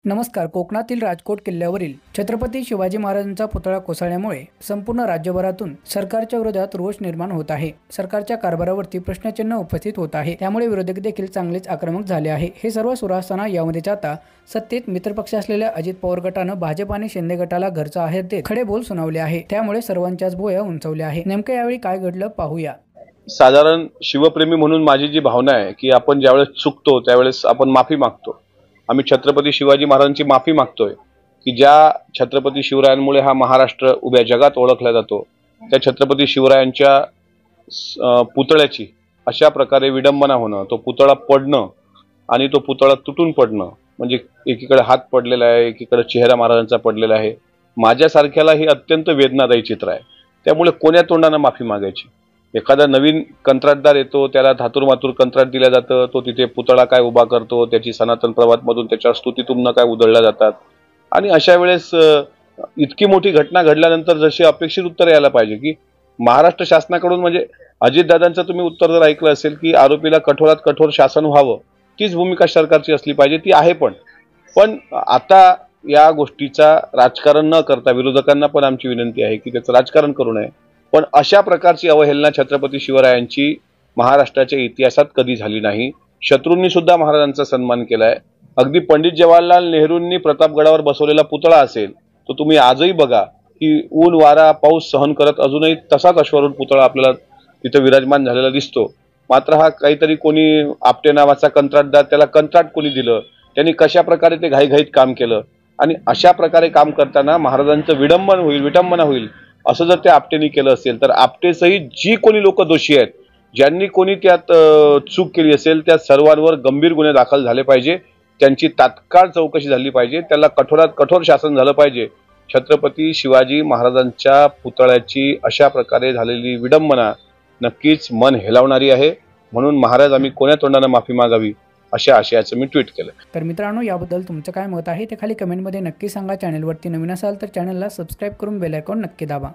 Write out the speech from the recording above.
नमस्कार. कोकणातील राजकोट किल्ल्यावरील छत्रपती शिवाजी महाराजांचा पुतळा कोसळल्यामुळे संपूर्ण राज्यभरातून सरकारच्या विरोधात रोष निर्माण होत आहे. सरकारच्या कारभारावरती प्रश्नचिन्ह उपस्थित होत आहे. त्यामुळे विरोधक देखील चांगलेच आक्रमक झाले आहे. हे सर्व सुरू असताना यामध्येच आता सत्तेत मित्रपक्ष असलेल्या अजित पवार गटानं भाजप आणि शिंदे गटाला घरचा आहेर देत खडे बोल सुनावले आहे. त्यामुळे सर्वांच्याच भुवया उंचावल्या आहे. नेमकं यावेळी काय घडलं पाहूया. साधारण शिवप्रेमी म्हणून माझी जी भावना आहे की आपण ज्यावेळेस चुकतो त्यावेळेस आपण माफी मागतो. आम्ही छत्रपती शिवाजी महाराजांची माफी मागतोय की ज्या छत्रपती शिवरायांमुळे हा महाराष्ट्र उभ्या जगात ओळखला जातो, त्या छत्रपती शिवरायांच्या पुतळ्याची अशा प्रकारे विडंबना होणं, तो पुतळा पडणं आणि तो पुतळा तुटून पडणं, म्हणजे एकीकडे हात पडलेला आहे, एकीकडे चेहरा महाराजांचा पडलेला आहे. माझ्यासारख्याला हे अत्यंत वेदनादायी चित्र आहे. त्यामुळे कोण्या तोंडाने माफी मागायची? एखादा नवीन कंत्राटदार येतो, त्याला धातूरमातूर कंत्राट दिलं जातं, तो तिथे पुतळा काय उभा करतो, त्याची सनातन प्रवादमधून त्याच्यावर स्तुतितुम्न काय उधळल्या जातात. आणि अशा वेळेस इतकी मोठी घटना घडल्यानंतर जशी अपेक्षित उत्तर यायला पाहिजे की महाराष्ट्र शासनाकडून, म्हणजे अजितदादांचं तुम्ही उत्तर जर ऐकलं असेल की आरोपीला कठोरात कठोर शासन व्हावं, तीच भूमिका सरकारची असली पाहिजे. ती आहे पण आता या गोष्टीचा राजकारण न करता विरोधकांना पण आमची विनंती आहे की त्याचं राजकारण करू नये. पण अशा प्रकारची अवहेलना छत्रपती शिवरायांची महाराष्ट्राच्या इतिहासात कधी झाली नाही. शत्रूंनी सुद्धा महाराजांचा सन्मान केलाय. अगदी पंडित जवाहरलाल नेहरूंनी प्रतापगडावर बसवलेला पुतळा असेल तो तुम्ही आजही बघा की ऊन वारा पाऊस सहन करत अजूनही तसाच अश्वारूढ पुतळा आपल्याला तिथे विराजमान झालेला दिसतो. मात्र हा काहीतरी कोणी आपटे नावाचा कंत्राटदार, त्याला कंत्राट कोणी दिलं, त्यांनी कशा प्रकारे ते घाईघाईत काम केलं आणि अशा प्रकारे काम करताना महाराजांचं विटंबना होईल असं जर त्या आपटेनी केलं असेल तर आपटेसहित जी कोणी लोक दोषी आहेत, ज्यांनी कोणी त्यात चूक केली असेल, त्या सर्वांवर गंभीर गुन्हे दाखल झाले पाहिजे. त्यांची तात्काळ चौकशी झाली पाहिजे. त्याला कठोरात कठोर शासन झालं पाहिजे. छत्रपती शिवाजी महाराजांच्या पुतळ्याची अशा प्रकारे झालेली विडंबना नक्कीच मन हेलावणारी आहे. म्हणून महाराज, आम्ही कोण्या तोंडाने माफी मागावी अशा आशयाचं मी ट्विट केलं. तर मित्रांनो, याबद्दल तुमचं काय मत आहे ते खाली कमेंटमध्ये नक्की सांगा. चॅनलवरती नवीन असाल तर चॅनलला सबस्क्राईब करून बेल आयकॉन नक्की दाबा.